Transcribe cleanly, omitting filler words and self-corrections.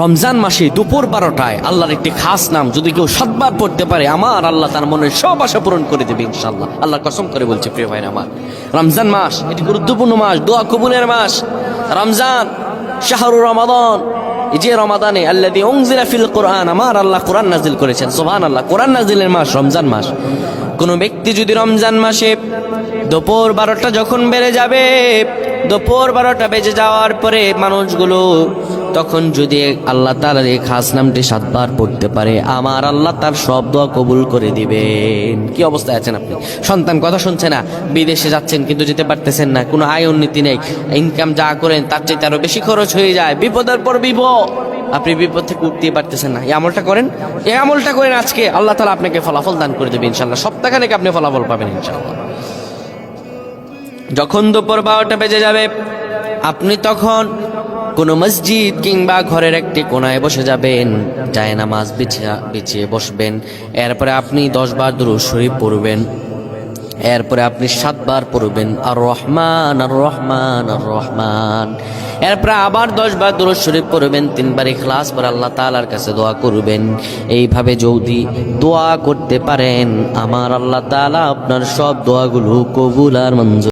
রমজান মাসে দুপুর 12টায় আল্লাহর একটি খাস নাম যদি কেউ 7 বার পড়তে পারে, আমার আল্লাহ তার মনের সব আশা পূরণ করে দেবে ইনশাআল্লাহ। আল্লাহর কসম করে বলছে প্রিয় ভাইরা আমার, রমজান মাস এটি গুরুত্বপূর্ণ মাস, দোয়া কবুলের মাস। রমজান শাহরুর রমাদান, এই যে রমাদানে আল্লাযী উনজিলা ফিল কোরআন, আমার আল্লাহ কোরআন নাজিল করেছেন, সুবহানাল্লাহ। কোরআন নাজিলের মাস রমজান মাস। কোন ব্যক্তি যদি রমজান মাসে দুপুর 12টা যখন বেড়ে যাবে, দুপুর 12টা বেজে যাওয়ার পরে মানুষগুলো তখন যদি আল্লাহ তাআলার এই খাস নামটি 7 বার পড়তে পারে, আমার আল্লাহ তার সব দোয়া কবুল করে দিবেন। কি অবস্থায় আছেন আপনি? সন্তান কথা শুনছে না, বিদেশে যাচ্ছেন কিন্তু যেতে পারতেছেন না, কোনো আয় উন্নতি নেই, ইনকাম যা করেন তার চাইতে আরো বেশি খরচ হয়ে যায়, বিপদের পর বিপদ, আপনি বিপদ থেকে উঠতে পারতেছেন না। এই আমলটা করেন, এই আমলটা করেন আজকে, আল্লাহ তাআলা আপনাকে ফলাফল দান করে দেবে ইনশাআল্লাহ। সপ্তাহখানেক আপনি ফলাফল পাবেন ইনশাআল্লাহ। যখন দুপুর 12টা বেজে যাবে, আপনি তখন কোনো মসজিদ কিংবা ঘরের একটি কোনায় বসে যাবেন, জায়নামাজ বিছিয়ে বসবেন। এরপরে আপনি 10 বার দুরূদ শরীফ পড়বেন। এরপরে আপনি 7 বার পড়বেন আর রহমান আর রহমান আর রহমান। এরপরে আবার 10 বার দুরূদ শরীফ পড়বেন, 3 বার ইখলাস পড়ে আল্লাহ তাআলার কাছে দোয়া করবেন। এইভাবে যদি দোয়া করতে পারেন, আমার আল্লাহ তাআলা আপনার সব দোয়াগুলো কবুল আর মঞ্জুর